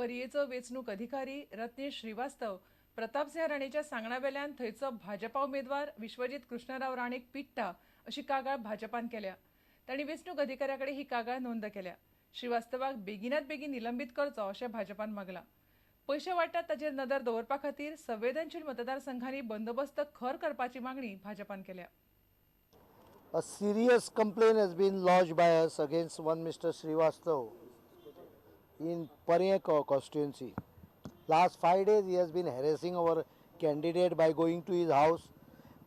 वरयेचो वेचणूक अधिकारी रत्नेश श्रीवास्तव प्रतापसिंह राणेच्या सांगणावेल्यान थंयचो भाजपा उमेदवार विश्वजीत कृष्णराव राणेक पिट्टा अशी कागाळ भाजपान केल्या। तांणी वेचणूक अधिकाऱ्याकडे ही कागाळ नोंद केल्या। श्रीवास्तवाक बेगिनात बेगीन निलंबित करचो अशें भाजपान मागला। पैसे वाटतात ताचेर नदर दवरपा खातीर संवेदनशील मतदारसंघांनी बंदोबस्त खर करपाची मागणी भाजपान केल्या। A serious complaint has been lodged by us against one Mr. Srivastav in Parye constituency. Last 5 days he has been harassing our candidate by going to his house,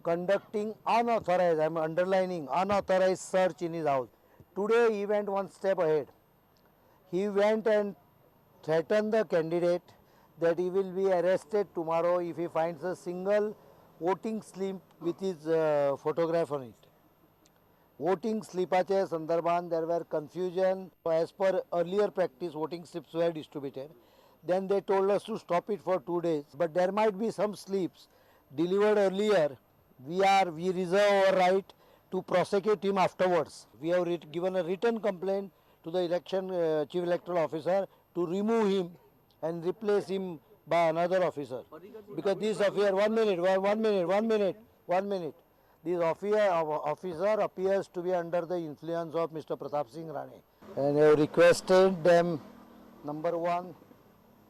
conducting unauthorized, I am underlining, unauthorized search in his house. Today he went one step ahead. He went and threatened the candidate that he will be arrested tomorrow if he finds a single voting slip with his photograph on it. Voting slipache sandarbhan there were confusion. As per earlier practice, voting slips were distributed. Then they told us to stop it for 2 days. But there might be some slips delivered earlier. We reserve our right to prosecute him afterwards. We have given a written complaint to the Chief Electoral Officer to remove him and replace him by another officer. Because this officer, one minute. This officer appears to be under the influence of Mr. Pratap Singh Rane. And I have requested them, number one,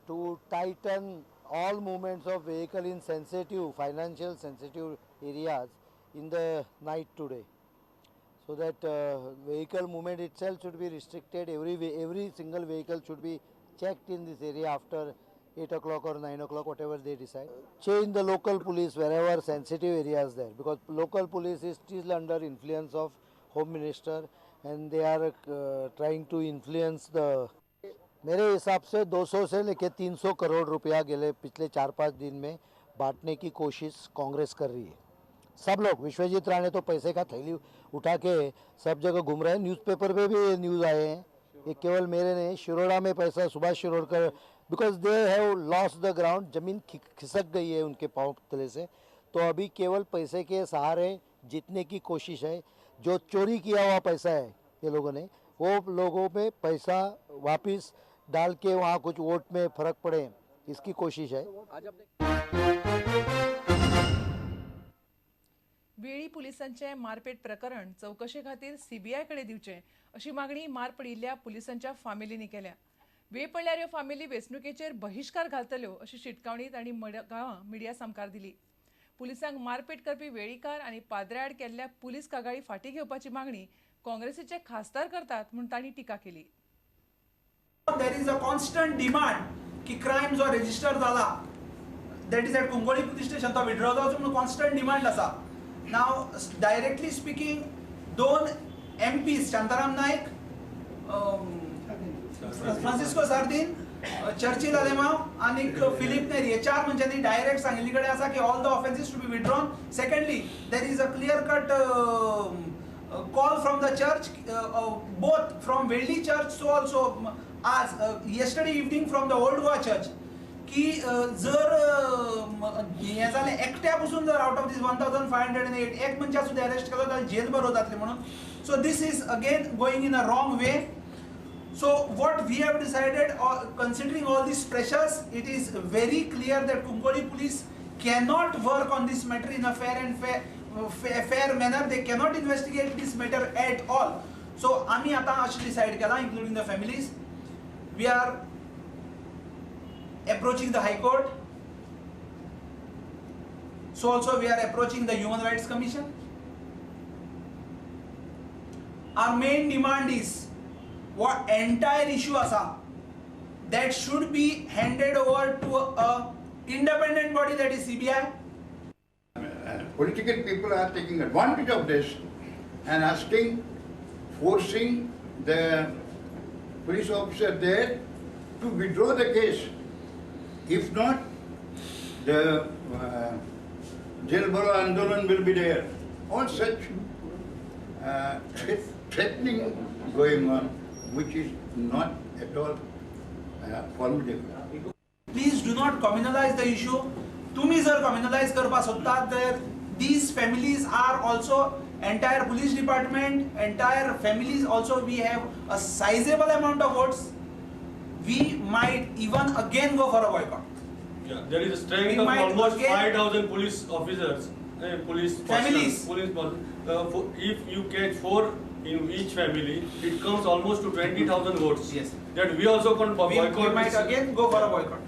to tighten all movements of vehicle in sensitive, financial sensitive areas in the night today. So that vehicle movement itself should be restricted. Every single vehicle should be checked in this area after 8 o'clock or 9 o'clock, whatever they decide. Change the local police wherever sensitive areas there, because local police is still under influence of Home Minister and they are trying to influence the. मेरे हिसाब से 200 से लेकर 300 करोड़ रुपया गेले पिछले 4-5 दिन में बांटने की कोशिश कांग्रेस कर रही है। सब लोग, विश्वजीत राणे तो पैसे का थैली उठा के सब जगह घूम रहे हैं। न्यूज़पेपर पे भी न्यूज़ आए हैं, ये केवल मेरे नहीं, शिरोड़ा में पैसा Subhash Shirodkar, because they have lost the ground, जमीन खिसक गई है उनके पाँव तले से, तो अभी केवल पैसे के सहारे जीतने की कोशिश है। जो चोरी किया हुआ पैसा है ये लोगों ने, वो लोगों में पैसा वापस डाल के वहाँ कुछ वोट में फर्क पड़े, इसकी कोशिश है। वेळी पुलिसांचे मारपेट प्रकरण चौकशे खातीर सीबीआय कडे दिवचे अशी मागणी मार पडिल्ल्या पुलिसांच्या फामिलींनी केल्या। वेळ पडल्यार ह्यो फामिली वेचणुकेचेर बहिष्कार घालतल्यो अशी शिटकावणी तांणी मडगांवां मिडिया समकार दिली। पुलिसांक मारपेट करपी वेळीकार आनी पाद्रे आड केल्ल्या पुलीस कागाळी फाटीं घेवपाची मागणी काँग्रेसीचे खासदार करतात म्हूण तांणी टिका केली। There is a constant demand कि crime जो register जाला, that is at Konkani police station तो withdraw जावचो म्हणून constant demand आसा। Now directly speaking, 2 MPs Shantaram नायक, फ्रांसिस्को सार्दिन, चर्चिल आलेमाव आणि फिलिप नेरी, हे 4 मनशांनी डायरेक्ट सांगिल्ले कडे आसा की all the offences to be withdrawn. Secondly, there is a clear cut call from the church, both from Veldi church, so also as yesterday evening from the Old Goa church, की जर हे जालें एकट्या पसून जर आउट ऑफ दीस 1508 एक मनशा सुद्दां arrest केलो जाल्यार जेल बरो जातली म्हणून. So this is again going in a wrong way. So what we have decided, considering all these pressures, it is very clear that Konkani police cannot work on this matter in a fair manner. They cannot investigate this matter at all. So आम्ही आता अशें decide केला, including the families, we are approaching the High Court. So also we are approaching the Human Rights Commission. Our main demand is what entire issue asa that should be handed over to a independent body, that is CBI. Political people are taking advantage of this and forcing the police officer there to withdraw the case. If not, the jail baro andolan will be there. All such threatening going on, which is not at all formidable. Please do not communalize the issue. तुम्ही जर communalize करपा सोदतात, तर these families are also entire police department, entire families also, we have a sizable amount of votes. we might even again go for a boycott. Yeah, there is a strength We of might almost again- 5,000 police officers, police Families. if you catch 4 in each family, it comes almost to 20,000 votes. Yes. That we also can We boycott. might this. again go for a boycott.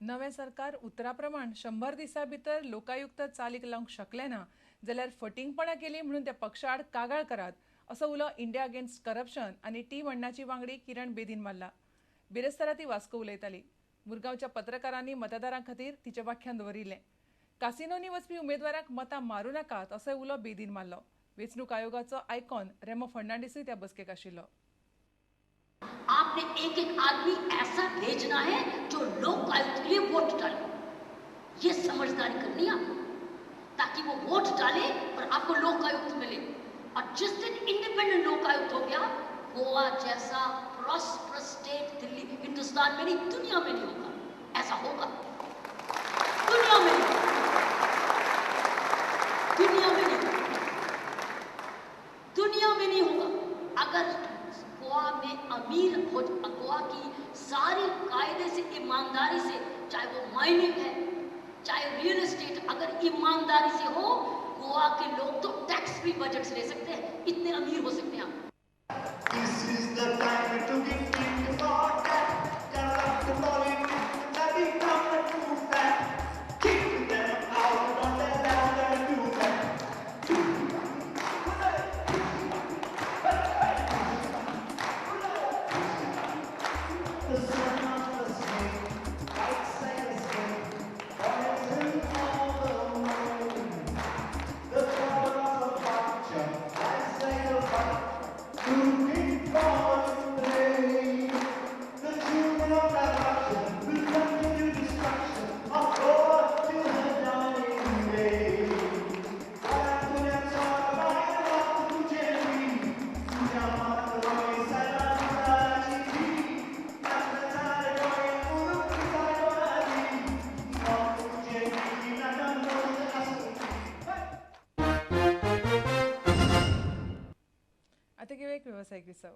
नवे सरकार उतराप्रमाण 100 दिसां भितर लोकायुक्त चालीक लावंक शकले ना जाल्यार फटिंगपणां केली म्हणून त्या पक्षा आड कागाळ करात असो उलो इंडिया अगेन्स्ट करप्शन आनी टी वण्णाची वांगडी किरण बेदीन मारला. बिरेस्तारा ती वास्को उलयताली. मुरगांवच्या पत्रकारांनी मतदारां खातीर तिचें व्याख्यान दवरिल्लें. कासिनोनी वचपी उमेदवारांक मतां मारूं नाकात असोय उलो बेदीन मारलो. वेंचणूक आयोगाचो आयकॉन रेमो फर्नांडीसूय त्या बसकेक आशिल्लो. आपने एक एक आदमी ऐसा भेजना है जो लोक आयुक्त के लिए वोट डाले. ये समझदारी करनी है आपको, ताकि वो वोट डाले और आपको लोक आयुक्त मिले. और जिस दिन इंडिपेंडेंट लोक आयुक्त हो गया, गोवा जैसा प्रॉस्परस स्टेट दिल्ली हिंदुस्तान में नहीं, दुनिया में नहीं होगा. ऐसा होगा दुनिया में नहीं, दुनिया में नहीं, दुनिया में नहीं होगा. अगर गोवा में अमीर हो, गोवा की सारी कायदे से ईमानदारी से, चाहे वो माइनिंग है चाहे रियल एस्टेट, अगर ईमानदारी से हो, गोवा के लोग तो टैक्स फ्री बजट ले सकते हैं, इतने अमीर हो सकते हैं आप. This is the time to give people more time. Corrupt the politics, that become a true fact. Kick them out on their land and do that. The sun of the snake, white sailor snake, poison all the moon. The power of the vulture, white sailor buck, looking for the rain. The children of corruption will continue destruction of God till the dying day. Para tu ne sora vai tu jemi, jamat roi salam ji. आता घेऊया एक व्यावसायिक विसव.